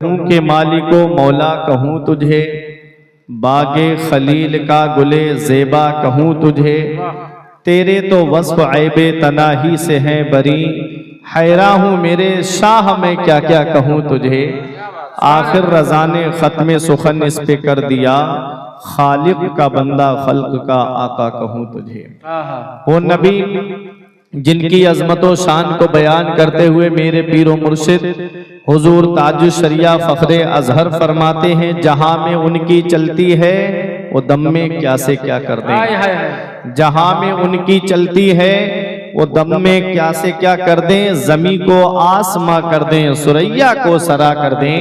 के मालिको मौला कहूँ तुझे, बागे खलील का गुले ज़ेबा कहूँ तुझे। तेरे तो वस्फ ऐबे तनाही से हैं बरी, हैरा हूँ मेरे शाह मैं क्या क्या कहूँ तुझे। आखिर रज़ा ने ख़त्म सुखन इस पे कर दिया, खालिक का बंदा खल्क का आका कहूँ तुझे। वो नबी जिनकी अजमत शान को बयान करते हुए मेरे पीरो मुर्शिद हुजूर ताजुल शरिया फ़ख्रे अजहर फरमाते हैं, जहां में उनकी चलती है वो दम में क्या से क्या कर दें। जहां में उनकी चलती है वो दम में क्या से क्या कर दें। ज़मी को आसमां कर दें, सुरैया को सरा कर दें।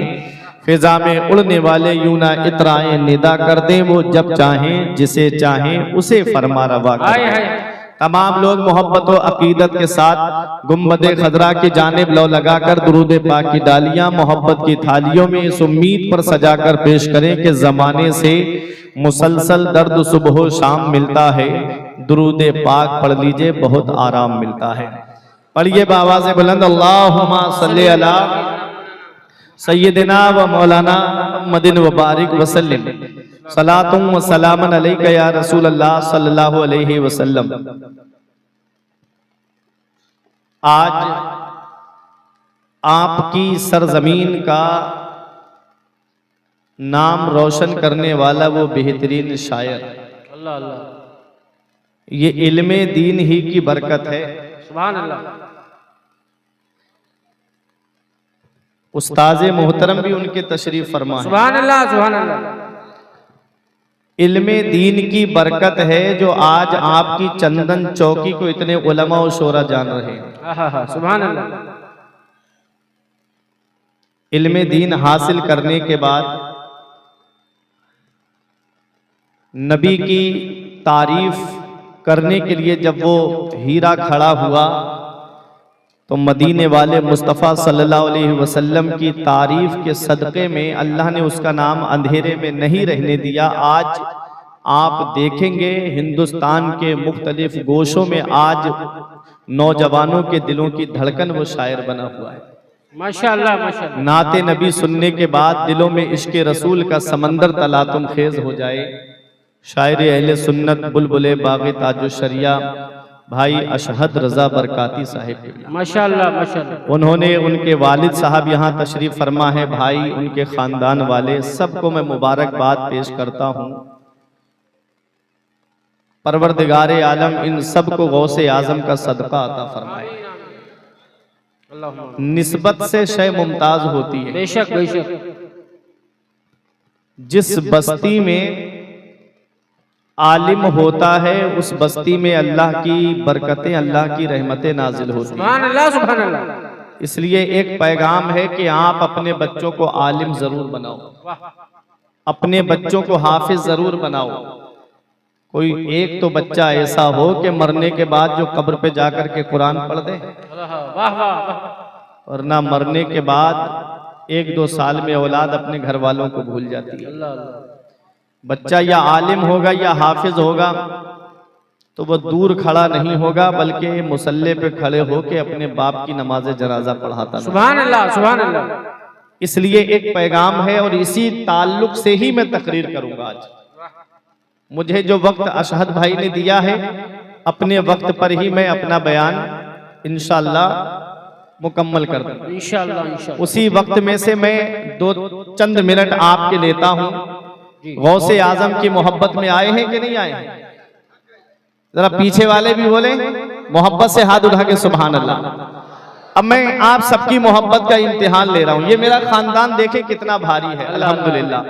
फिजा में उड़ने वाले यूना इतराएं निदा कर दें। वो जब चाहें जिसे चाहें उसे फरमा रवा कर दें। तमाम लोग मोहब्बत व अकीदत के साथ गुम्बद खदरा की जानिब लो लगाकर दुरूद पाक की डालियां मोहब्बत की थालियों में इस उम्मीद पर सजाकर पेश करें कि ज़माने से मुसलसल दर्द सुबह शाम मिलता है। दुरूद पाक पढ़ लीजिए, बहुत आराम मिलता है। पढ़िए बावाज़ बुलंद, अल्लाहुम्मा सल्ली अला सय्यदिना व मौलाना मुहम्मदिन व बारिक वसल्लिम सलातुम व सलामन अलैका या रसूल अल्लाह सल्लल्लाहु अलैहि वसल्लम। आज आपकी सरजमीन का नाम रोशन करने वाला वो बेहतरीन शायर, अल्लाह अल्लाह, ये इल्मे दीन ही की बरकत है। सुभान अल्लाह। उस्ताज़े मोहतरम भी उनके तशरीफ फरमा है। सुभान अल्लाह, सुभान अल्लाह। इल्मे दीन की बरकत है जो आज आपकी चंदन चौकी को इतने उलमा और शोरा जान रहे हैं। सुभान अल्लाह। इल्मे दीन हासिल करने के बाद नबी की तारीफ करने के लिए जब वो हीरा खड़ा हुआ तो मदीने वाले मुस्तफ़ा सल्लल्लाहु अलैहि वसल्लम की तारीफ के सदक़े में अल्लाह ने उसका नाम अंधेरे में नहीं रहने दिया। आज आप देखेंगे हिंदुस्तान के मुख्तलिफ गोशों में आज नौजवानों के दिलों की धड़कन वो शायर बना हुआ है। माशाअल्लाह, माशाअल्लाह। नाते नबी सुनने के बाद दिलों में इश्क़ रसूल का समंदर तलातुम खेज हो जाए। शायर अहले सुन्नत बुलबुले बाग़े ताजुल शरिया भाई अशहद रजा बरकाती साहिब, माशाअल्लाह माशाअल्लाह। उन्होंने, उनके वालिद साहब यहाँ तशरीफ फरमा है, भाई उनके खानदान वाले सबको मैं मुबारकबाद पेश करता हूँ। परवरदिगारे आलम इन सबको गौसे आजम का सदका अता फरमाए। निस्बत से शय मुमताज होती है, बेशक बेशक। जिस बस्ती में आलिम होता है उस बस्ती में अल्लाह की बरकतें, अल्लाह की रहमतें नाजिल होती हैं। सुभान अल्लाह, सुभान अल्लाह। इसलिए एक पैगाम है कि आप अपने बच्चों को आलिम जरूर बनाओ, अपने बच्चों को हाफिज जरूर बनाओ। कोई एक तो बच्चा ऐसा हो कि मरने के बाद जो कब्र पे जाकर के कुरान पढ़ दे, और ना मरने के बाद 1-2 साल में औलाद अपने घर वालों को भूल जाती है। बच्चा या आलिम होगा या हाफिज होगा तो वो दूर खड़ा नहीं होगा, बल्कि मुसल्ले पे खड़े होके अपने बाप की नमाज जनाजा पढ़ाता। सुभान अल्लाह, सुभान अल्लाह। इसलिए एक पैगाम है और इसी ताल्लुक से ही मैं तकरीर करूंगा। आज मुझे जो वक्त अशहद भाई ने दिया है, अपने वक्त पर ही मैं अपना बयान इंशाअल्लाह मुकम्मल कर दूंगा। इंशाअल्लाह। उसी वक्त में से मैं 2 चंद मिनट आपके लेता हूँ। गौसे आजम की मोहब्बत में आए हैं कि नहीं आए हैं? जरा पीछे वाले भी बोले मोहब्बत से हाथ उठा के सुभान अल्लाह। अब मैं आप सबकी मोहब्बत का इम्तिहान ले रहा हूं। ये मेरा खानदान देखे कितना भारी है, अल्हम्दुलिल्लाह।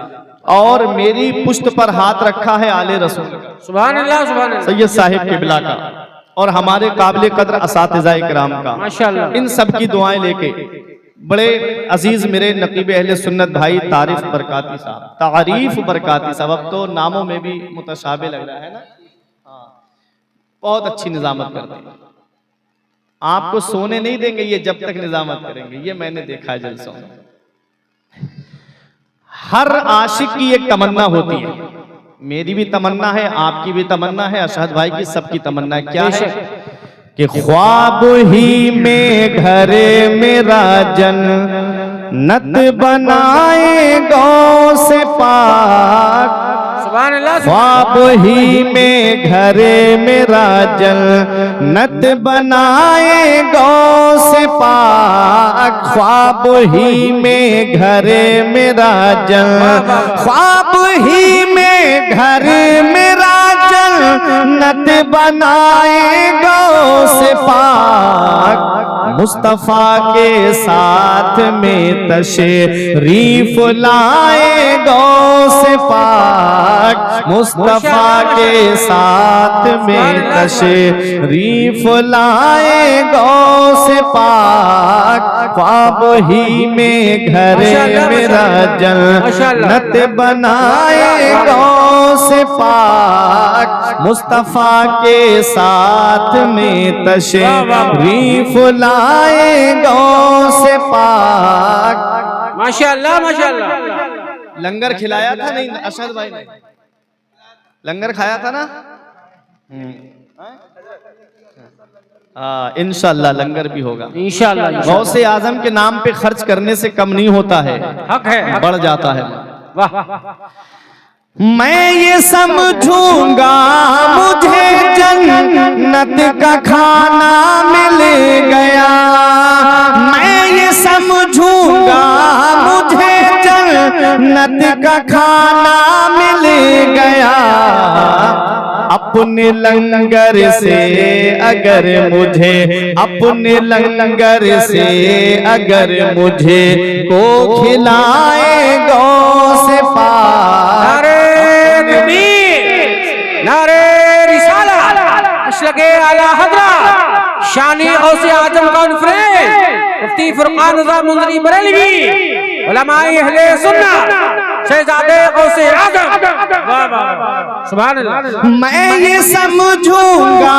और मेरी पुश्त पर हाथ रखा है आले रसूल का, सुभान अल्लाह, सुभान अल्लाह, सैयद साहिब किबला का, और हमारे काबिल कदर असातिज़ा इकराम का, माशाअल्लाह। इन सब की दुआएं लेके बड़े अजीज मेरे नकीब अहले सुन्नत भाई तारीफ बरकाती साहब, तारीफ बरकाती साहब, अब तो नामों में भी मुतशाबे लग रहा है ना। हाँ, बहुत अच्छी निजामत करते हैं। आपको सोने नहीं देंगे ये जब तक निजामत करेंगे, ये मैंने देखा है जलसों में। हर आशिक की एक तमन्ना होती है, मेरी भी तमन्ना है, आपकी भी तमन्ना है, अशहद भाई की, सबकी तमन्ना है। क्या है कि ख्वाब ही में घरे मेरा जन नत बनाए गौ से पाक, ख्वाब ही में घरे मेरा जल, नत बनाए गौ से पाक, ख्वाब ही में घरे मेरा जल, ख्वाब ही में घर मेरा जल, नत बनाए गौ से पाक, मुस्तफा के साथ में तशरीफ लाए गौ से पाक, मुस्तफा के साथ में तशरीफ लाए गौ से पाक, ख्वाब ही में घरे मेरा जल, नत बनाए गौ से पाक, मुस्तफा के साथ में तशरीफ लाए गौ से पाक। माशाअल्लाह माशाअल्लाह। लंगर खिलाया था नहीं अशद भाई ने? लंगर खाया था ना? इंशाअल्लाह लंगर भी होगा इंशाअल्लाह। गौसे आजम के नाम पे खर्च करने से कम नहीं होता है, हक है, बढ़ जाता है। वाह। मैं ये समझूंगा मुझे जन्नत का खाना मिल गया, मैं ये समझूंगा मुझे जन्नत का खाना मिल गया, अपने लंगर से अगर मुझे, अपने लंगर से अगर मुझे को खिलाए गौ से पाक, नारे रिसालत, अशलगे आला हज़रत शानी गौसे आज़म कॉन्फ्रेंस मुफ्ती फुरकान रज़ा मुंज़री बरेलवी उलमाए अहले सुन्नत शहजादे गौसे आज़म। वाह वाह सुभान अल्लाह। मैं ये समझूंगा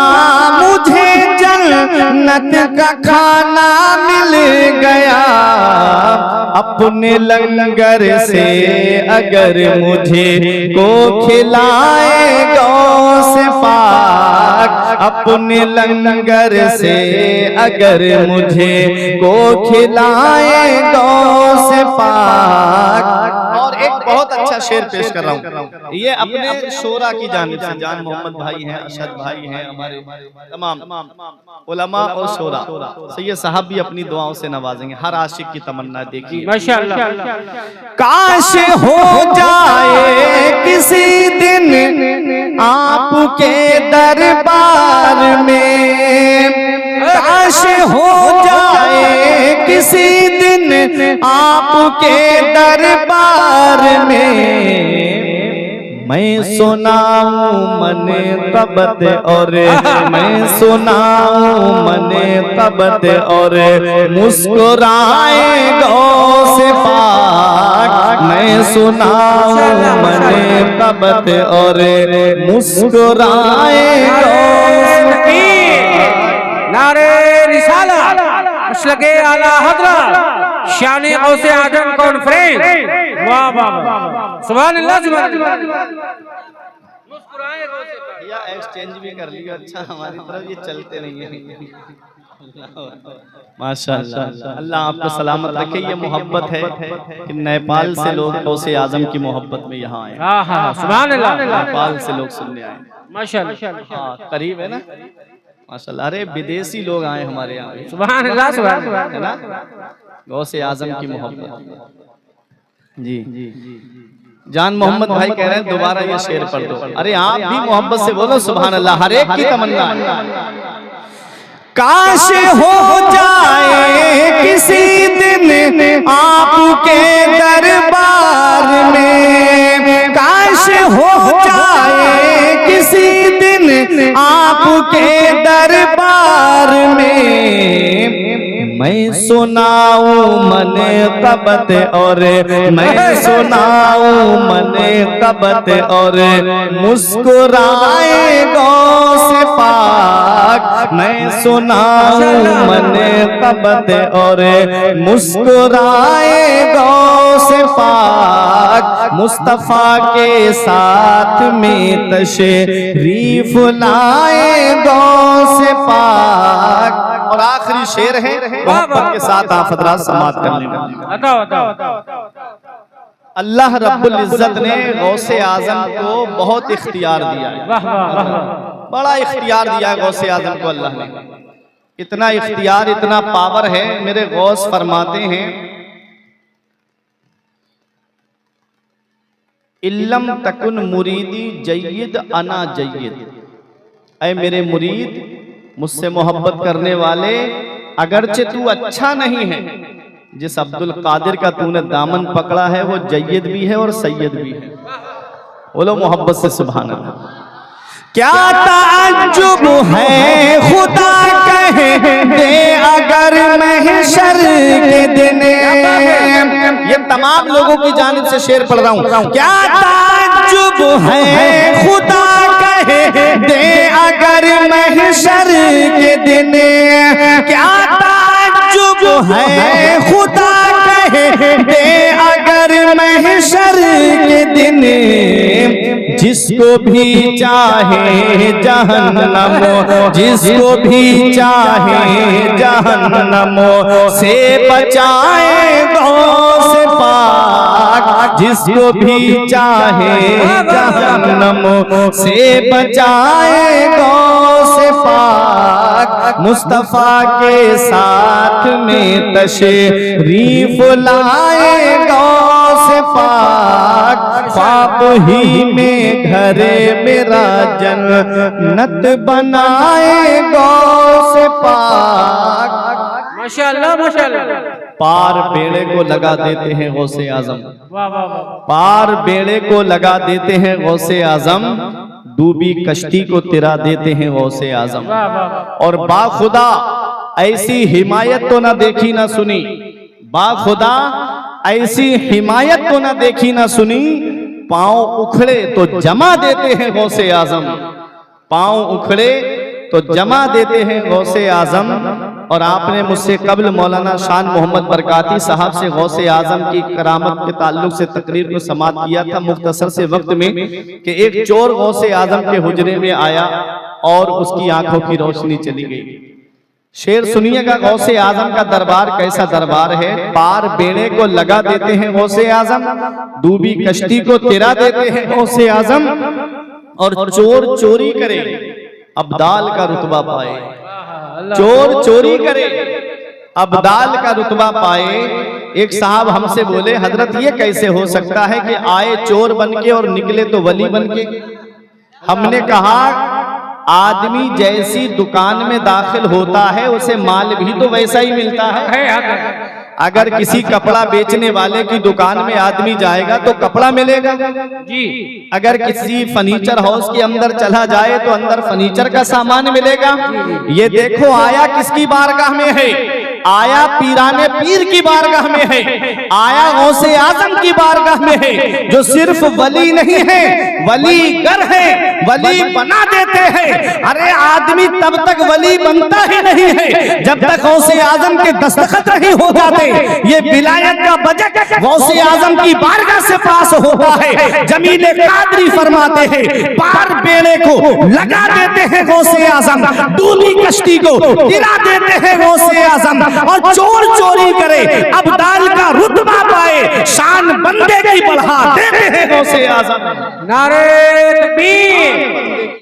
मुझे जन्नत का खाना मिल गया, अपने लंगर से अगर मुझे को खिलाए गौ से पाक, अपने लंगर से अगर मुझे को खिलाए गौ से पाक। और एक बहुत अच्छा शेर पेश कर रहा हूँ, ये अपने शोरा की जानिब से, जान मोहम्मद भाई हैं, अशद भाई हैं, हमारे तमाम उलमा और शोरा, सैयद साहब भी अपनी दुआओं से नवाजेंगे। हर आशिक की तमन्ना देखिए माशाअल्लाह। काश हो जाए किसी दिन आपके दरबार में, काश हो जाए किसी दिन आपके दरबार में, मैं सुनाऊं मने तबत और, मैं सुनाऊं मने तबत और मुस्कुराए गौ से पाक, मैं सुनाऊं मने तबत और मुस्कुराए गौ से। नारे रिसालत, अशलगे आला हज़रत शानी गौसे आज़म कॉन्फ्रेंस। वाह वाह सुभान अल्लाह सुभान अल्लाह। मुस्कुराए गौसे पाक। या एक्सचेंज भी कर लिया, अच्छा हमारी तरफ ये चलते नहीं है। माशाअल्लाह, अल्लाह आपको सलामत रखे। ये मोहब्बत है कि नेपाल से लोग गौसे आजम की मोहब्बत में यहाँ आए। हाँ हाँ सुभान अल्लाह। नेपाल से लोग सुनने आए माशाअल्लाह, करीब है ना माशाअल्लाह। अरे विदेशी लोग आए हमारे यहाँ, सुभान अल्लाह सुभान अल्लाह, है ना, गौसे आजम की मोहब्बत। जी जान मोहम्मद भाई कह रहे हैं दोबारा ये शेर पढ़ दो। अरे आप भी मोहब्बत से बोलो सुभान अल्लाह, हर एक की तमन्ना है। काश हो जाए किसी दिन आपके दरबार में, काश हो जाए किसी दिन आपके दरबार में, मैं सुनाऊं मने तबत और, मैं सुनाऊं मने तबत और मुस्कुराए गौ से पाक, मैं सुनाऊं मने तबत और मुस्कुराए गौ से पाक, मुस्तफा के साथ में तशरीफ लाए गौ से पाक। और आखिरी शेर है, मोहब्बत के साथ आप हजरात समाप्त करने वाले। अल्लाह रब्बुल इज्जत ने गौसे आजम को बहुत इख्तियार दिया है, बड़ा इख्तियार दिया है गौसे आजम को अल्लाह ने। इतना इख्तियार, इतना पावर है। मेरे गौस फरमाते हैं, इल्लम तकुन मुरीदी जय्यद अना जय्यद। ऐ मेरे मुरीद, मुझसे मोहब्बत करने वाले, अगरचे तू अच्छा नहीं है, जिस अब्दुल कादिर का तूने दामन पकड़ा है वो जय्यद भी है और सैयद भी है। बोलो मोहब्बत से सुभान अल्लाह। क्या ताज्जुब है खुदा कहे दे अगर महशर के दिन। ये तमाम लोगों की जानिब से शेर पढ़ रहा हूँ। क्या ताज्जुब है खुदा कहे दे अगर महशर के दिन। क्या ताज्जुब है खुदा कहे दे अगर महशर के दिन। जिसको भी चाहे जहन्नम, जिसको भी चाहे जहन्नम से बचाए गौस पाक। जिसको भी चाहे जहन्नम से बचाए गौस पाक। मुस्तफा के साथ में तशरीफ लाए गौस पाक। ख्वाब ही में घरे मेरा जन्नत बनाए गौस पाक। माशाअल्लाह माशाअल्लाह। पार बेड़े को लगा देते हैं गौसे आजम, पार बेड़े को लगा देते हैं गौसे आजम। डूबी कश्ती को तिरा देते हैं गौसे आजम। और बाखुदा ऐसी हिमायत तो ना देखी ना सुनी, बाखुदा ऐसी हिमायत तो ना देखी ना सुनी। पांव उखड़े तो जमा देते हैं गौसे आजम, पांव उखड़े तो जमा देते हैं गौसे आजम। और आपने मुझसे कबल मौलाना शान मोहम्मद बरकाती साहब से गौसे आजम की करामत के ताल्लुक से तकरीर को समाप्त किया था मुख्तसर से वक्त में, कि एक चोर गौसे आजम के हुजरे में आया और उसकी आंखों की रोशनी चली गई। शेर सुनिएगा, गौसे आजम का दरबार कैसा दरबार है। पार बेड़े को लगा देते हैं गौसे आजम, डूबी कश्ती को तिरा देते हैं गौसे आजम। और चोर चोरी करे अब्दाल का रुतबा पाए, चोर चोरी करे अब्दाल का रुतबा पाए। एक साहब हमसे बोले, हजरत ये कैसे हो सकता है कि आए चोर बनके और निकले तो वली बनके। हमने कहा, आदमी जैसी दुकान में दाखिल होता है उसे माल भी तो वैसा ही मिलता है। अगर किसी कपड़ा बेचने वाले की दुकान में आदमी जाएगा तो कपड़ा मिलेगा जी। अगर किसी फर्नीचर हाउस के अंदर चला जाए तो अंदर फर्नीचर का सामान मिलेगा। ये देखो आया किसकी बारगाह में है, आया पीराने पीर की बारगाह में है, आया गौसे आजम की बारगाह में है, जो सिर्फ वली नहीं है वली गर है, वली बना देते हैं। अरे आदमी तब तक वली बनता ही नहीं है जब तक गौसे आजम के दस्तखत नहीं हो जाते। ये विलायत का बजट गौसे आजम की बारगाह से पास होता है। जमील कादरी फरमाते हैं, पार बेड़े को लगा देते हैं गौसे आजम, डूबी कश्ती को तिरा देते हैं गौसे आजम। और चोर चोरी करे अब्दाल का रुतबा पाए, शान बंदे की बढ़ा देते हैं गौसे आजम। नारे तकबीर।